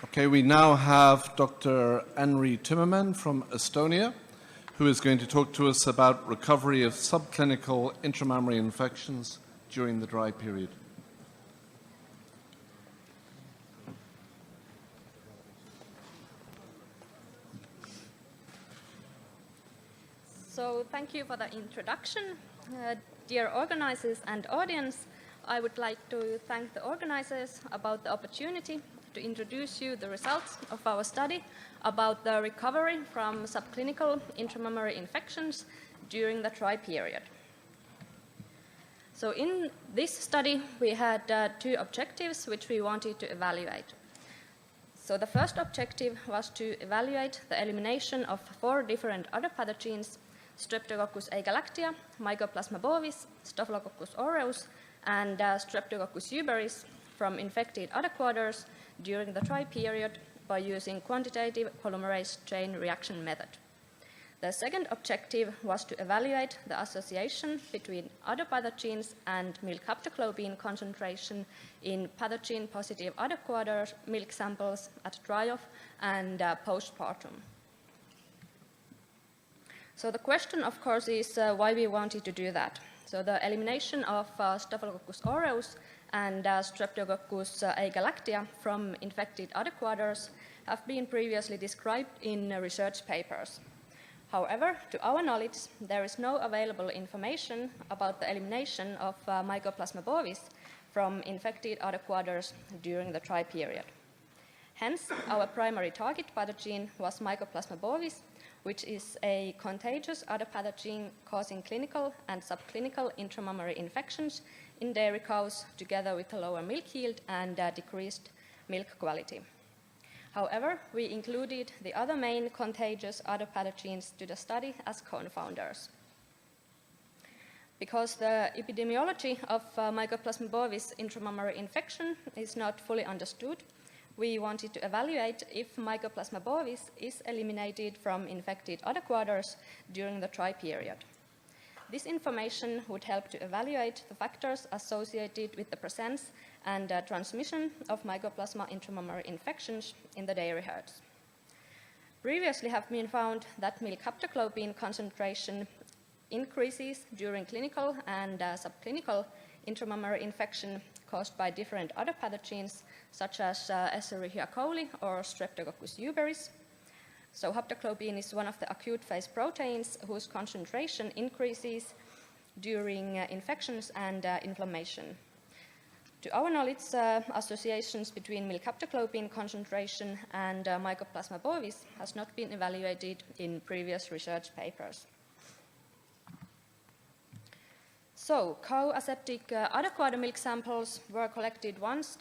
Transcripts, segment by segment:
Okay, we now have Dr. Anri Timonen from Estonia, who is going to talk to us about recovery of subclinical intramammary infections during the dry period. So thank you for the introduction. Dear organizers and audience, I would like to thank the organizers about the opportunity to introduce you the results of our study about the recovery from subclinical intramammary infections during the dry period. So in this study, we had two objectives which we wanted to evaluate. So the first objective was to evaluate the elimination of 4 different udder pathogens: Streptococcus agalactiae, Mycoplasma bovis, Staphylococcus aureus, and Streptococcus uberis from infected udder quarters during the dry period by using quantitative polymerase chain reaction method. The second objective was to evaluate the association between udder pathogens and milk haptoglobin concentration in pathogen-positive udder quarters milk samples at dry-off and postpartum. So the question, of course, is why we wanted to do that. So the elimination of Staphylococcus aureus and Streptococcus agalactiae from infected udder quarters have been previously described in research papers. However, to our knowledge, there is no available information about the elimination of Mycoplasma bovis from infected udder quarters during the dry period. Hence, our primary target pathogen was Mycoplasma bovis, which is a contagious udder pathogen causing clinical and subclinical intramammary infections in dairy cows, together with a lower milk yield and decreased milk quality. However, we included the other main contagious udder pathogens to the study as confounders. Because the epidemiology of Mycoplasma bovis intramammary infection is not fully understood, we wanted to evaluate if Mycoplasma bovis is eliminated from infected udder quarters during the dry period. This information would help to evaluate the factors associated with the presence and transmission of Mycoplasma intramammary infections in the dairy herds. Previously have been found that milk haptoglobin concentration increases during clinical and subclinical intramammary infection caused by different udder pathogens, such as Escherichia coli or Streptococcus uberis. So haptoglobin is one of the acute phase proteins whose concentration increases during infections and inflammation. To our knowledge, associations between milk haptoglobin concentration and Mycoplasma bovis has not been evaluated in previous research papers. So, cow aseptic udder quarter milk samples were collected once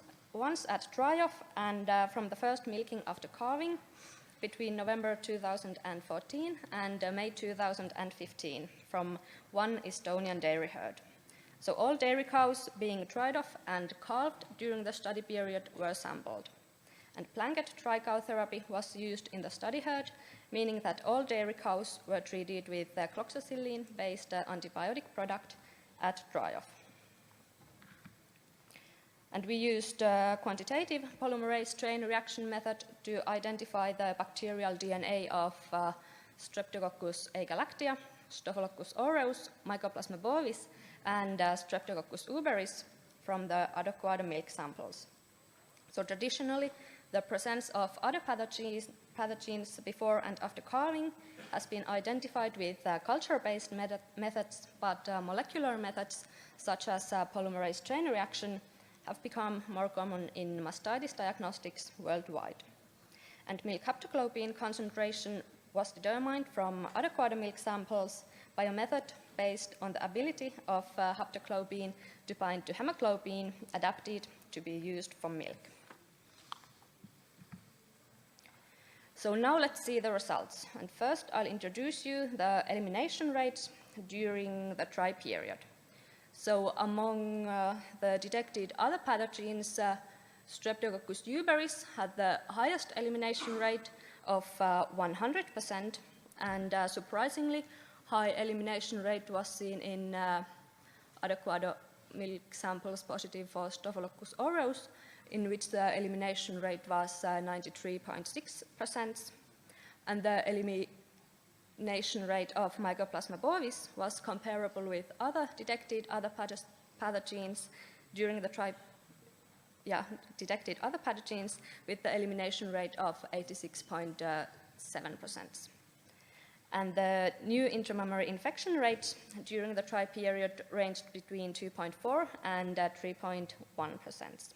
at dry-off and from the first milking after calving between November 2014 and May 2015 from one Estonian dairy herd. So all dairy cows being dried off and calved during the study period were sampled. And blanket dry cow therapy was used in the study herd, meaning that all dairy cows were treated with cloxacillin-based antibiotic product at dry-off. And we used quantitative polymerase chain reaction method to identify the bacterial DNA of Streptococcus agalactiae, Staphylococcus aureus, Mycoplasma bovis, and Streptococcus uberis from the udder quarter milk samples. So traditionally, the presence of other pathogens before and after calving has been identified with culture-based methods, but molecular methods such as polymerase chain reaction have become more common in mastitis diagnostics worldwide. And milk haptoglobin concentration was determined from udder quarter milk samples by a method based on the ability of haptoglobin to bind to hemoglobin adapted to be used for milk. So now let's see the results. And first I'll introduce you the elimination rates during the dry period. So among the detected other pathogens, Streptococcus uberis had the highest elimination rate of 100%, and surprisingly high elimination rate was seen in udder quarter milk samples positive for Staphylococcus aureus in which the elimination rate was 93.6%, and the elimination rate of Mycoplasma bovis was comparable with detected other pathogens during the detected other pathogens with the elimination rate of 86.7%. And the new intramammary infection rate during the trial period ranged between 2.4 and 3.1%.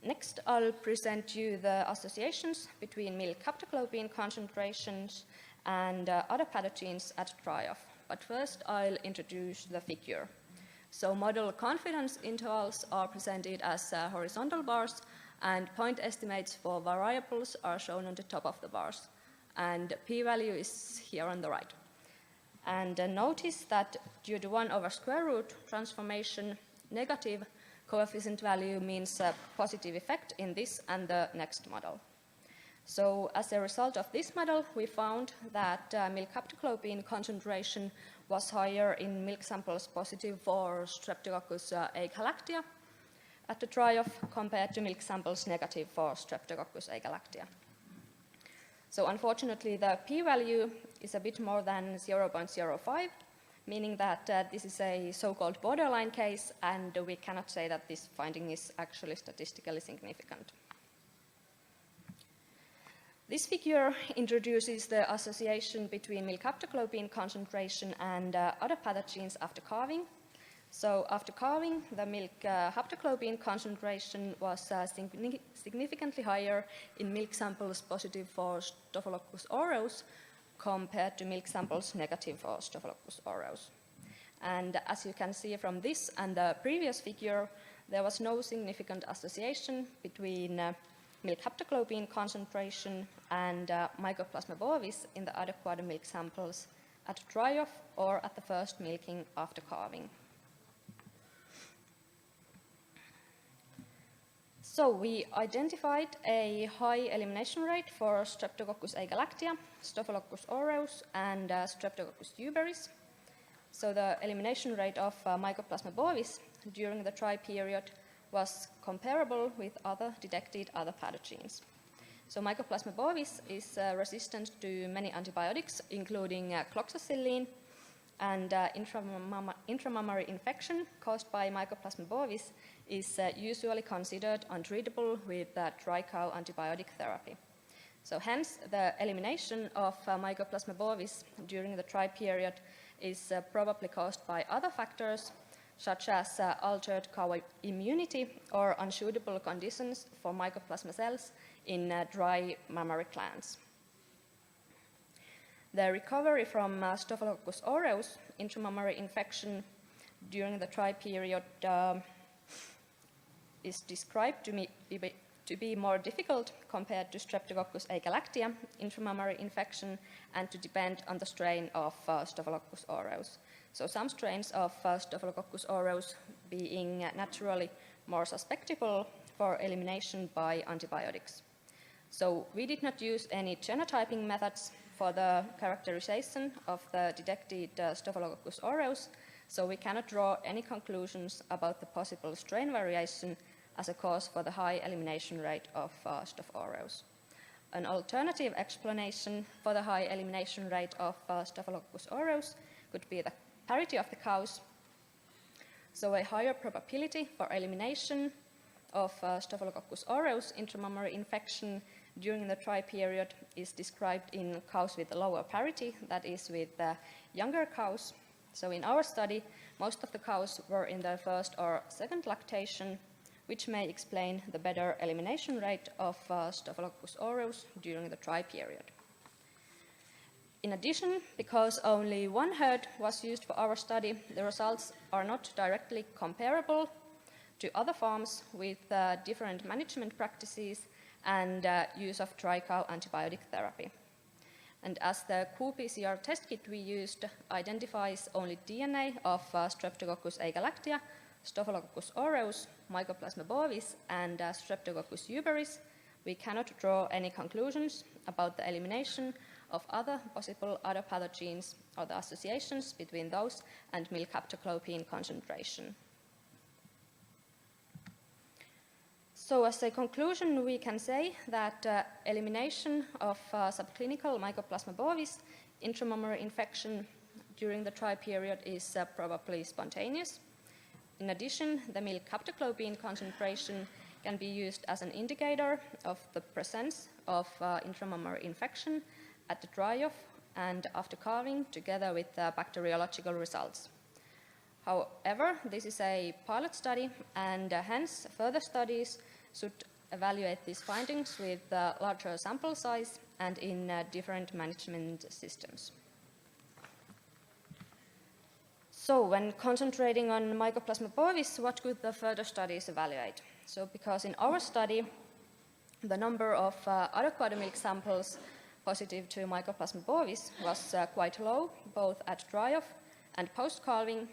Next, I'll present you the associations between milk haptoglobin concentrations and other pathogens at try-off. But first, I'll introduce the figure. So model confidence intervals are presented as horizontal bars, and point estimates for variables are shown on the top of the bars. And p-value is here on the right. And notice that due to 1 over square root transformation, negative coefficient value means a positive effect in this and the next model. So as a result of this model, we found that milk haptoglobin concentration was higher in milk samples positive for Streptococcus agalactiae at the try-off compared to milk samples negative for Streptococcus agalactiae. So unfortunately, the p-value is a bit more than 0.05, meaning that this is a so-called borderline case, and we cannot say that this finding is actually statistically significant. This figure introduces the association between milk haptoglobin concentration and other pathogens after calving. So after calving, the milk haptoglobin concentration was significantly higher in milk samples positive for Staphylococcus aureus compared to milk samples negative for Staphylococcus aureus. And as you can see from this and the previous figure, there was no significant association between milk haptoglobin concentration and Mycoplasma bovis in the adequate milk samples at dry-off or at the first milking after calving. So we identified a high elimination rate for Streptococcus agalactiae, Staphylococcus aureus, and Streptococcus uberis. So the elimination rate of Mycoplasma bovis during the try period was comparable with detected other pathogens. So Mycoplasma bovis is resistant to many antibiotics, including cloxacillin, and intramammary infection caused by Mycoplasma bovis is usually considered untreatable with dry cow antibiotic therapy. So hence, the elimination of Mycoplasma bovis during the try period is probably caused by other factors, such as altered cow immunity or unsuitable conditions for Mycoplasma cells in dry mammary glands. The recovery from Staphylococcus aureus intramammary infection during the try period is described to be more difficult compared to Streptococcus agalactiae intramammary infection and to depend on the strain of Staphylococcus aureus. So some strains of Staphylococcus aureus being naturally more susceptible for elimination by antibiotics. So we did not use any genotyping methods for the characterization of the detected Staphylococcus aureus, so we cannot draw any conclusions about the possible strain variation as a cause for the high elimination rate of Staph aureus. An alternative explanation for the high elimination rate of Staphylococcus aureus could be the parity of the cows, so a higher probability for elimination of Staphylococcus aureus intramammary infection during the try period is described in cows with lower parity, that is with younger cows. So in our study, most of the cows were in their first or second lactation, which may explain the better elimination rate of Staphylococcus aureus during the try period. In addition, because only one herd was used for our study, the results are not directly comparable to other farms with different management practices and use of dry cow antibiotic therapy. And as the qPCR test kit we used identifies only DNA of Streptococcus agalactiae, Staphylococcus aureus, Mycoplasma bovis, and Streptococcus uberis, we cannot draw any conclusions about the elimination of possible other pathogens or the associations between those and milk haptoglobin concentration. So as a conclusion, we can say that elimination of subclinical Mycoplasma bovis intramammary infection during the dry period is probably spontaneous. In addition, the milk haptoglobin concentration can be used as an indicator of the presence of intramammary infection at the dry-off and after calving, together with bacteriological results. However, this is a pilot study, and hence further studies should evaluate these findings with larger sample size and in different management systems. So when concentrating on Mycoplasma bovis, what could the further studies evaluate? So because in our study, the number of adequate milk samples positive to Mycoplasma bovis was quite low, both at dry-off and post-calving,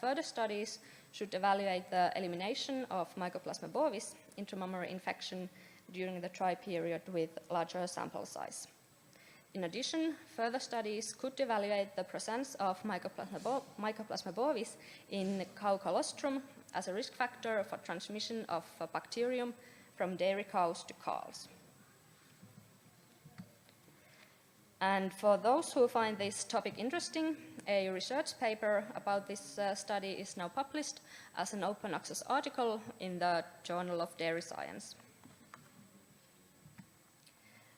further studies should evaluate the elimination of Mycoplasma bovis intramammary infection during the dry period with larger sample size. In addition, further studies could evaluate the presence of Mycoplasma bovis in cow colostrum as a risk factor for transmission of bacterium from dairy cows to calves. And for those who find this topic interesting, a research paper about this study is now published as an open access article in the Journal of Dairy Science.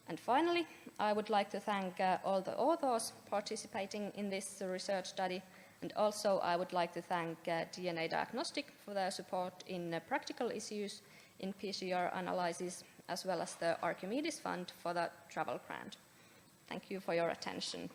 And finally, I would like to thank all the authors participating in this research study, and also I would like to thank DNA Diagnostic for their support in practical issues in PCR analysis, as well as the Archimedes Fund for the travel grant. Thank you for your attention.